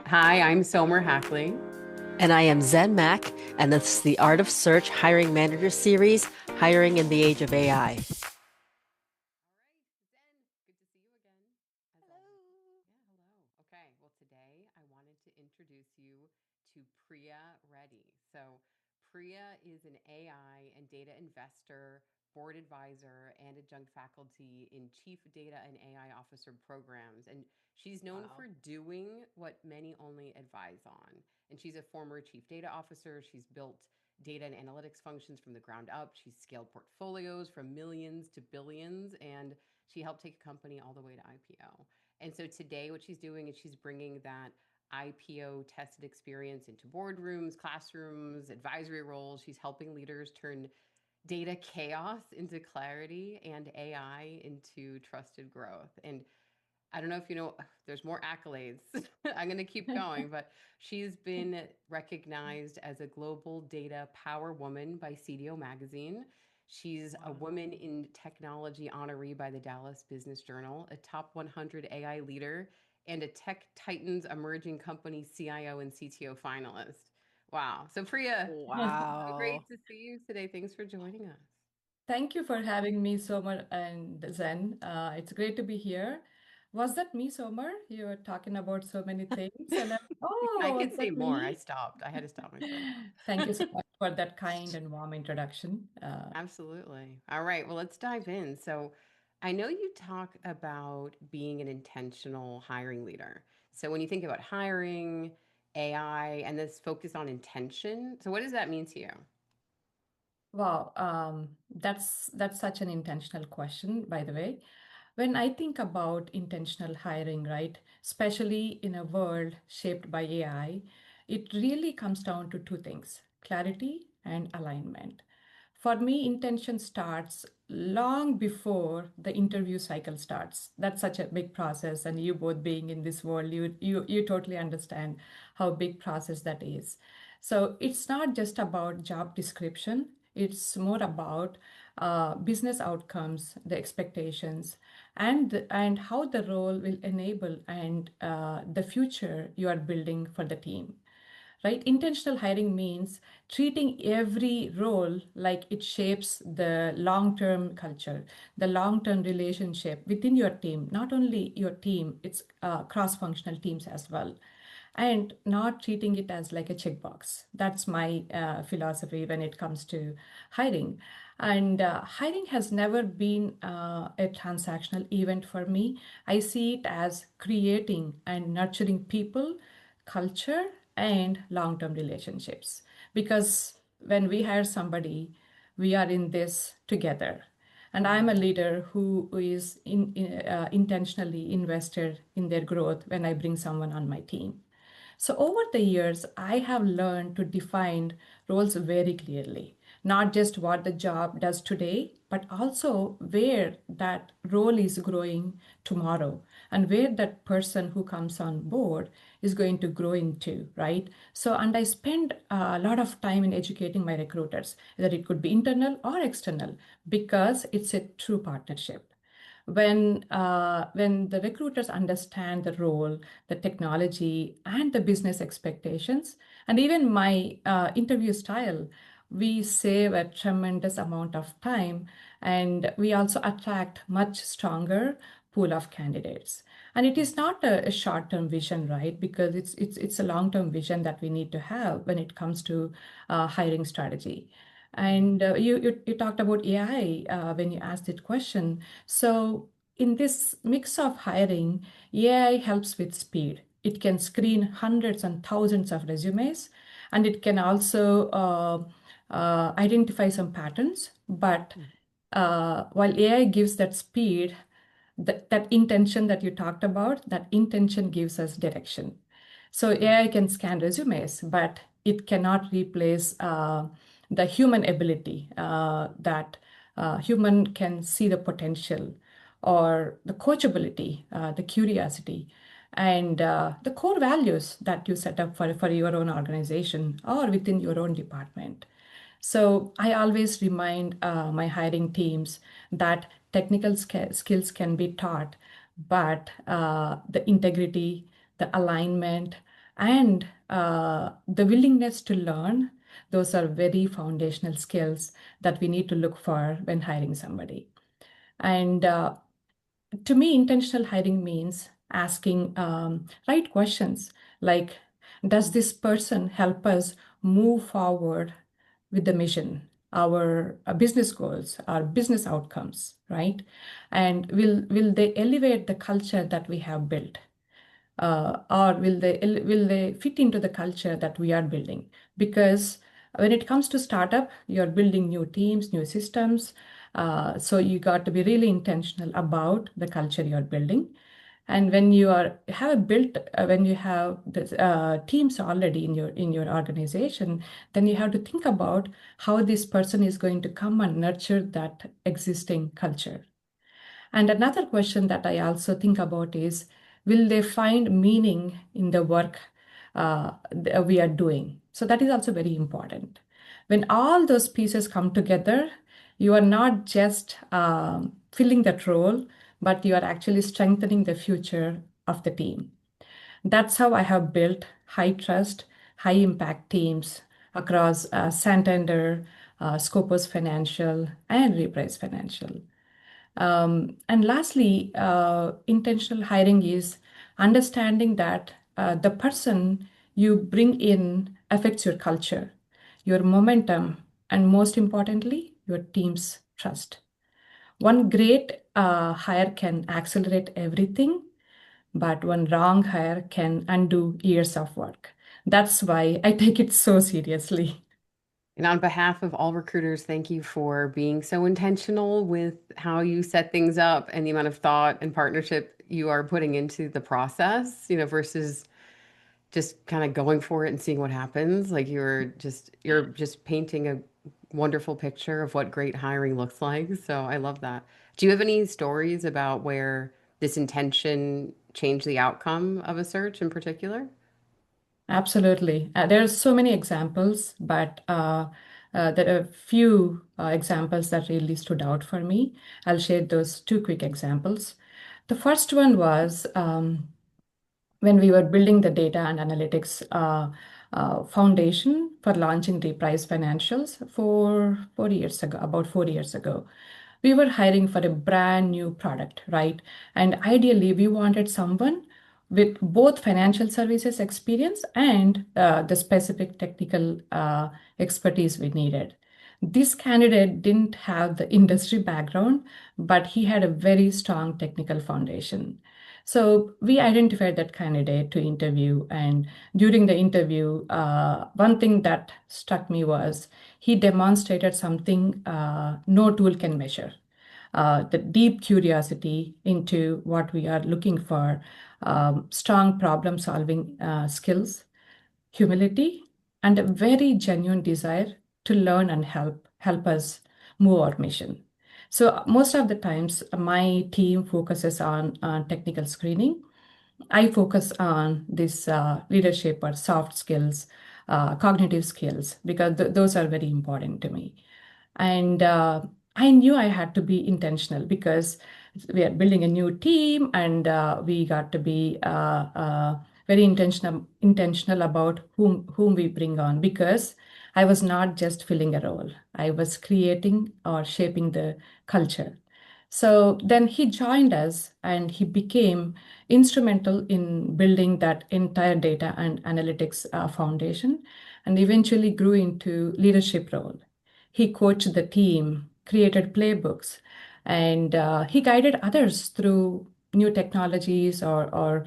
Hi, I'm Somer Hackley. And I am Zen Mak, and this is the Art of Search Hiring Manager Series, Hiring in the Age of AI. All right, Zen, good to see you again, as always. Yeah, hello. Okay, well, today I wanted to introduce you to Priya Reddy. So, Priya is an AI and data investor, board advisor, and adjunct faculty in Chief Data and AI Officer programs. And she's known Wow. for doing what many only advise on. And she's a former chief data officer. She's built data and analytics functions from the ground up. She's scaled portfolios from millions to billions, and she helped take a company all the way to IPO. And so today, what she's doing is she's bringing that IPO tested experience into boardrooms, classrooms, advisory roles. She's helping leaders turn data chaos into clarity and AI into trusted growth. And I don't know if you know, there's more accolades. I'm going to keep going, but she's been recognized as a global data power woman by CDO magazine. She's a Wow. woman in technology honoree by the Dallas Business Journal, a top 100 AI leader, and a Tech Titans emerging company CIO and CTO finalist. Wow. So, Priya, so great Wow. to see you today. Thanks for joining us. Thank you for having me, Somer and Zen. It's great to be here. Was that me, Somer? You were talking about so many things, and I oh, could was say that more. I me? stopped. I had to stop myself. Thank you so much for that kind and warm introduction. Absolutely. All right. Well, let's dive in. So, I know you talk about being an intentional hiring leader. So, when you think about hiring, AI, and this focus on intention, so what does that mean to you? Wow, that's such an intentional question, by the way. When I think about intentional hiring, right, especially in a world shaped by AI, it really comes down to two things: clarity and alignment. For me, intention starts long before the interview cycle starts. That's such a big process, and you both being in this world, you totally understand how big process that is. So it's not just about job description. It's more about business outcomes, the expectations, and how the role will enable and the future you are building for the team, right? Intentional hiring means treating every role like it shapes the long-term culture, the long-term relationship within your team. Not only your team, it's cross-functional teams as well, and not treating it as like a checkbox. That's my philosophy when it comes to hiring. And hiring has never been a transactional event for me. I see it as creating and nurturing people, culture, and long term relationships. Because when we hire somebody, we are in this together. And I'm a Mm-hmm. leader who is intentionally invested in their growth when I bring someone on my team. So, over the years, I have learned to define roles very clearly, not just what the job does today, but also where that role is growing tomorrow and where that person who comes on board is going to grow into, right? So, and I spend a lot of time in educating my recruiters, that it could be internal or external, because it's a true partnership. When the recruiters understand the role, the technology, and the business expectations, and even my interview style, we save a tremendous amount of time, and we also attract much stronger pool of candidates. And it is not a short-term vision, right? Because it's a long-term vision that we need to have when it comes to hiring strategy. And you talked about AI when you asked that question. So in this mix of hiring, AI helps with speed. It can screen hundreds and thousands of resumes, and it can also identify some patterns. But while AI gives that speed, that intention that you talked about, that intention gives us direction. So Mm-hmm. AI can scan resumes, but it cannot replace the human ability that human can see the potential or the coachability, the curiosity, and the core values that you set up for your own organization or within your own department. So I always remind my hiring teams that technical skills can be taught, but the integrity, the alignment, and the willingness to learn. Those are very foundational skills that we need to look for when hiring somebody. And to me, intentional hiring means asking right questions like, does this person help us move forward with the mission, our business goals, our business outcomes, right? And will they elevate the culture that we have built? Or will they fit into the culture that we are building? Because when it comes to startup, you're building new teams, new systems. So you got to be really intentional about the culture you're building. And when you when you have the teams already in your organization, then you have to think about how this person is going to come and nurture that existing culture. And another question that I also think about is, will they find meaning in the work we are doing? So that is also very important. When all those pieces come together, you are not just filling that role, but you are actually strengthening the future of the team. That's how I have built high trust, high impact teams across Santander, Scopus Financial, and Reprise Financial. And lastly, intentional hiring is understanding that the person you bring in affects your culture, your momentum, and most importantly, your team's trust. One great hire can accelerate everything, but one wrong hire can undo years of work. That's why I take it so seriously. And on behalf of all recruiters, thank you for being so intentional with how you set things up and the amount of thought and partnership you are putting into the process, versus just kind of going for it and seeing what happens. Like you're just painting a wonderful picture of what great hiring looks like. So I love that. Do you have any stories about where this intention changed the outcome of a search in particular? Absolutely. There are so many examples, but there are a few examples that really stood out for me. I'll share those two quick examples. The first one was when we were building the data and analytics foundation for launching Reprise Financials 4 years ago, about 4 years ago. We were hiring for a brand new product, right? And ideally, we wanted someone with both financial services experience and the specific technical expertise we needed. This candidate didn't have the industry background, but he had a very strong technical foundation. So we identified that candidate to interview. And during the interview, one thing that struck me was he demonstrated something no tool can measure. The deep curiosity into what we are looking for, strong problem solving skills, humility, and a very genuine desire to learn and help us move our mission. So most of the times, my team focuses on technical screening. I focus on this leadership or soft skills, cognitive skills, because those are very important to me. And I knew I had to be intentional because we are building a new team, and we got to be very intentional about whom we bring on, because I was not just filling a role. I was creating or shaping the culture. So then he joined us and he became instrumental in building that entire data and analytics foundation, and eventually grew into leadership role. He coached the team, created playbooks, and he guided others through new technologies or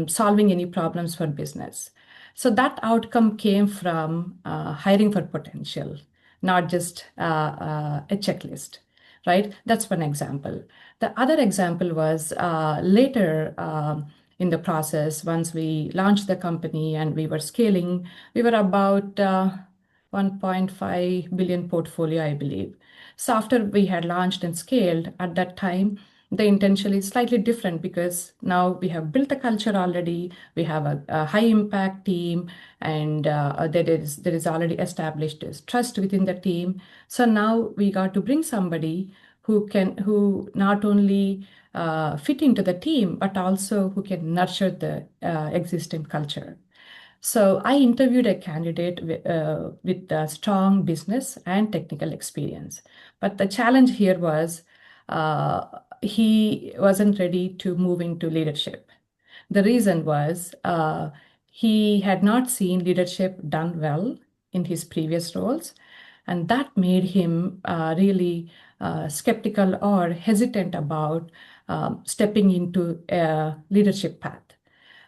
solving any problems for business. So that outcome came from hiring for potential, not just a checklist, right? That's one example. The other example was later in the process, once we launched the company and we were scaling, we were about 1.5 billion portfolio, I believe. So after we had launched and scaled, at that time, the intention is slightly different because now we have built the culture already. We have a high impact team, and there is already established this trust within the team. So now we got to bring somebody who not only fit into the team, but also who can nurture the existing culture. So I interviewed a candidate with strong business and technical experience. But the challenge here was uh, he wasn't ready to move into leadership. The reason was he had not seen leadership done well in his previous roles, and that made him really skeptical or hesitant about stepping into a leadership path.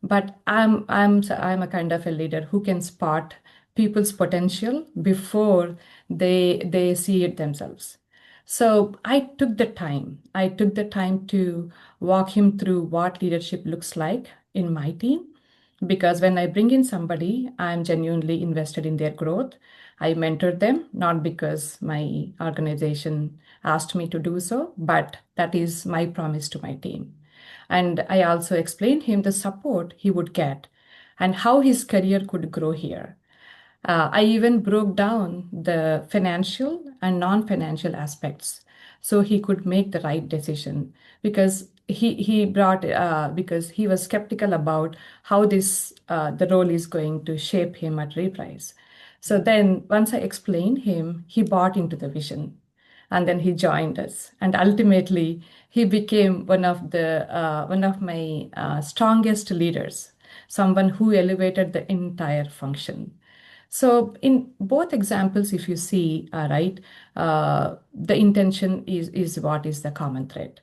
But I'm a kind of a leader who can spot people's potential before they see it themselves. So I took the time to walk him through what leadership looks like in my team, because when I bring in somebody, I'm genuinely invested in their growth. I mentor them, not because my organization asked me to do so, but that is my promise to my team. And I also explained him the support he would get and how his career could grow here. I even broke down the financial and non-financial aspects so he could make the right decision, because because he was skeptical about how this the role is going to shape him at Reprise. So then once I explained him, he bought into the vision, and then he joined us, and ultimately he became one of my strongest leaders, someone who elevated the entire function. So in both examples, if you see, right, the intention is what is the common thread.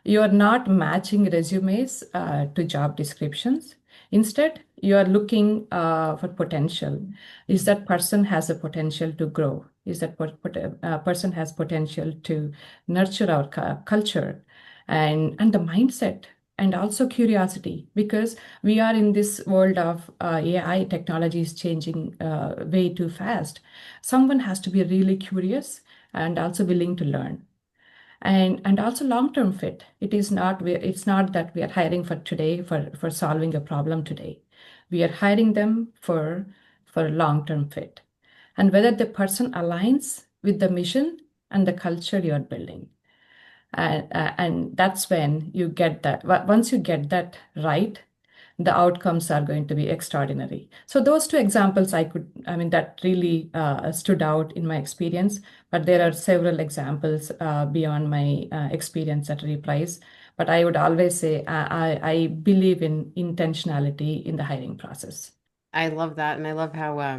You are not matching resumes to job descriptions. Instead, you are looking for potential. Is that person has a potential to grow? Is that person has potential to nurture our culture and the mindset, and also curiosity, because we are in this world of AI technology is changing way too fast. Someone has to be really curious and also willing to learn, and also long-term fit. It's not that we are hiring for today for solving a problem today. We are hiring them for long-term fit, and whether the person aligns with the mission and the culture you are building. And that's when you get that. Once you get that right, the outcomes are going to be extraordinary. So those two examples I mean, that really stood out in my experience, but there are several examples beyond my experience at Reprise. But I would always say I believe in intentionality in the hiring process. I love that. And I love how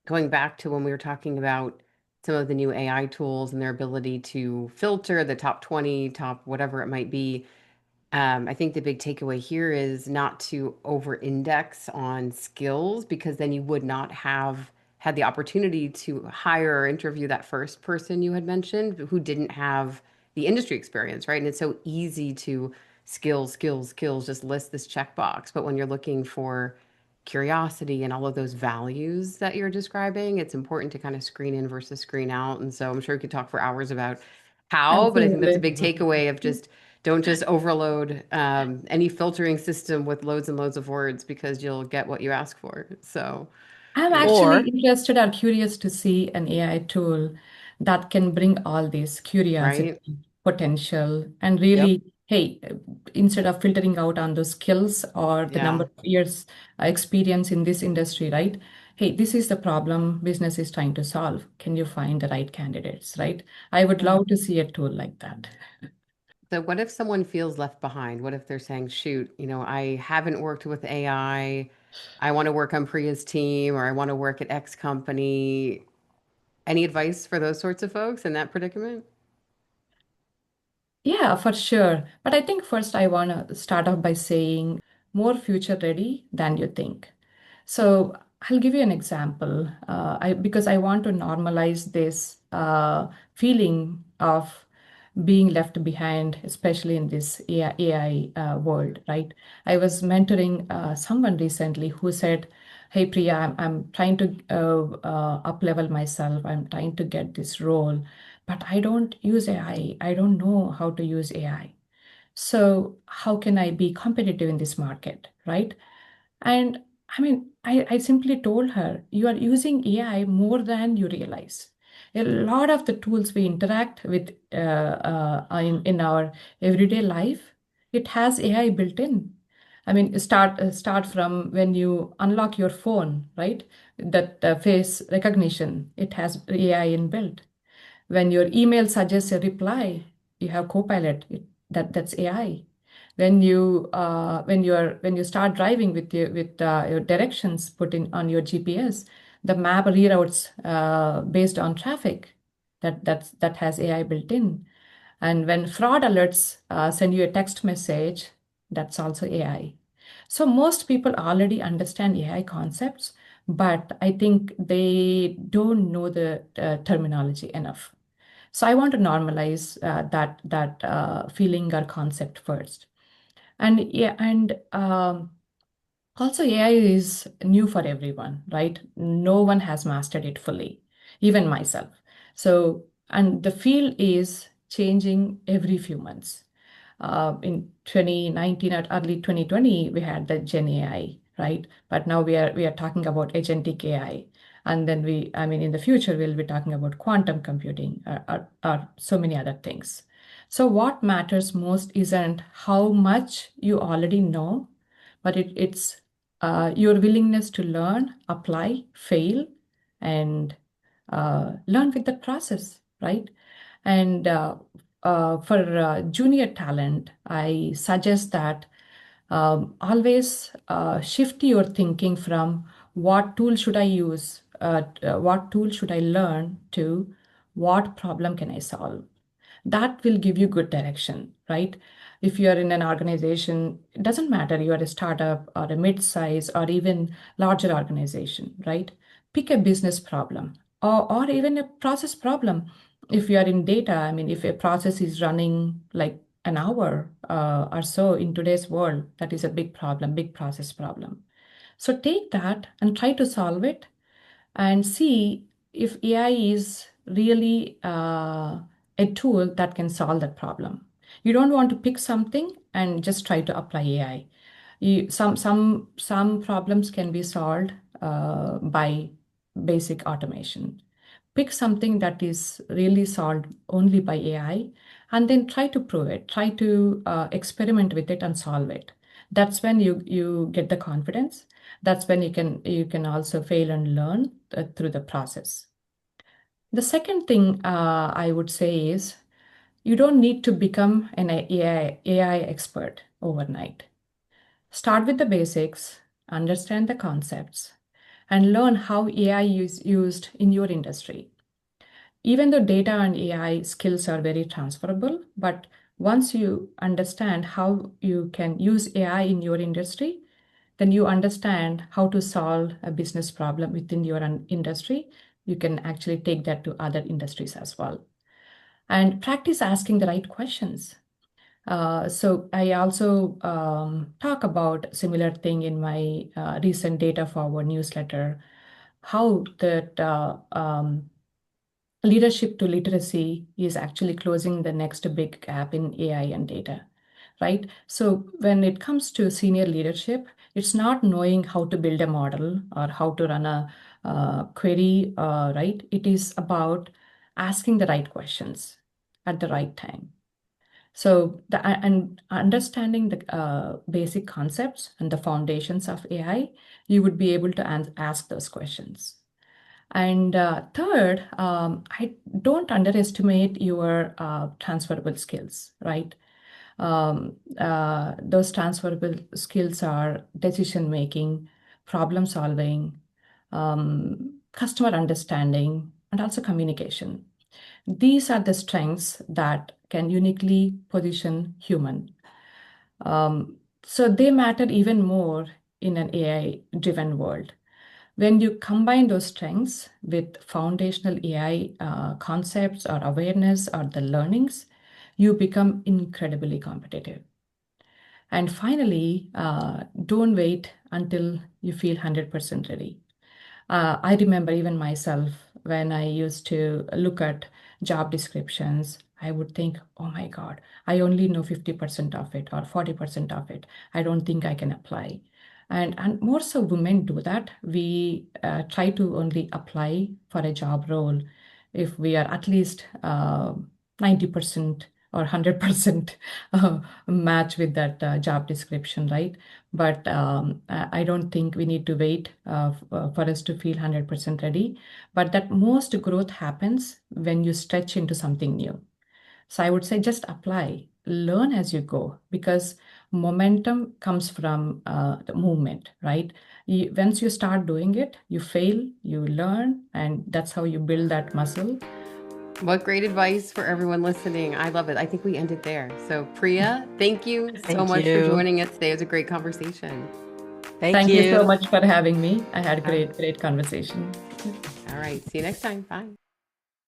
going back to when we were talking about some of the new AI tools and their ability to filter the top 20, top whatever it might be. I think the big takeaway here is not to over index on skills, because then you would not have had the opportunity to hire or interview that first person you had mentioned who didn't have the industry experience, right? And it's so easy to skills, skills, skills, just list this checkbox. But when you're looking for curiosity and all of those values that you're describing, it's important to kind of screen in versus screen out. And so I'm sure we could talk for hours about how, but I think that's a Absolutely. big takeaway of just don't just overload any filtering system with loads and loads of words, because you'll get what you ask for. So, I'm yeah, actually Or interested or curious to see an AI tool that can bring all this right? curiosity, potential, and yep. really, hey, instead of filtering out on those skills or the number Yeah. of years experience in this industry, right? Hey, this is the problem business is trying to solve. Can you find the right candidates, right? I would Yeah. love to see a tool like that. So what if someone feels left behind? What if they're saying, shoot, I haven't worked with AI. I want to work on Priya's team, or I want to work at X company. Any advice for those sorts of folks in that predicament? Yeah, for sure. But I think first I want to start off by saying more future ready than you think. So I'll give you an example. Because I want to normalize this feeling of being left behind, especially in this AI world, right? I was mentoring someone recently who said, "Hey Priya, I'm trying to up level myself. I'm trying to get this role, but I don't use AI. I don't know how to use AI. So how can I be competitive in this market, right?" And I mean, I simply told her, you are using AI more than you realize. A lot of the tools we interact with in our everyday life, it has AI built in. I mean, start from when you unlock your phone, right? That face recognition, it has AI inbuilt. When your email suggests a reply, you have Copilot. That's AI. When you start driving with your directions put in on your GPS, the map reroutes based on traffic. That has AI built in. And when fraud alerts send you a text message, that's also AI. So most people already understand AI concepts, but I think they don't know the terminology enough. So I want to normalize that feeling or concept first. And yeah, and also AI is new for everyone, right? No one has mastered it fully, even myself. So, and the field is changing every few months. In 2019 or early 2020, we had the Gen AI, right? But now we are talking about agentic AI. And then I mean, in the future, we'll be talking about quantum computing or so many other things. So what matters most isn't how much you already know, but it's your willingness to learn, apply, fail, and learn with the process, right? And for junior talent, I suggest that always shift your thinking from what tool should I use, what tool should I learn, to what problem can I solve. That will give you good direction, right? If you are in an organization, it doesn't matter, you are a startup or a mid-size or even larger organization, right? Pick a business problem or even a process problem. If you are in data, I mean, if a process is running like an hour or so in today's world, that is a big problem, big process problem. So take that and try to solve it and see if AI is really a tool that can solve that problem. You don't want to pick something and just try to apply AI. Some problems can be solved by basic automation. Pick something that is really solved only by AI, and then try to prove it. Try to experiment with it and solve it. That's when you get the confidence. That's when you can also fail and learn through the process. The second thing I would say is you don't need to become an AI expert overnight. Start with the basics, understand the concepts, and learn how AI is used in your industry. Even though data and AI skills are very transferable, but once you understand how you can use AI in your industry, then you understand how to solve a business problem within your industry. You can actually take that to other industries as well. And practice asking the right questions. So I also talk about similar thing in my recent data forward newsletter, how that leadership to literacy is actually closing the next big gap in AI and data, right? So when it comes to senior leadership, it's not knowing how to build a model or how to run a query, right? It is about asking the right questions at the right time. So and understanding the basic concepts and the foundations of AI, you would be able to ask those questions. And third, I don't underestimate your transferable skills, right? Those transferable skills are decision making, problem solving, customer understanding, and also communication. These are the strengths that can uniquely position human. So they matter even more in an AI driven world. When you combine those strengths with foundational AI concepts or awareness or the learnings, you become incredibly competitive. And finally, don't wait until you feel 100% ready. I remember even myself when I used to look at job descriptions, I would think, oh my God, I only know 50% of it or 40% of it. I don't think I can apply. And more so women do that. We try to only apply for a job role if we are at least 90% or 100% match with that job description, right? But I don't think we need to wait for us to feel 100% ready. But that most growth happens when you stretch into something new. So I would say just apply, learn as you go, because momentum comes from the movement, right? Once you start doing it, you fail, you learn, and that's how you build that muscle. What great advice for everyone listening. I love it. I think we end it there. So, Priya, thank you so Thank much for you. joining us today. It was a great conversation. Thank you so much for having me. I had a great conversation. All right. See you next time. Bye.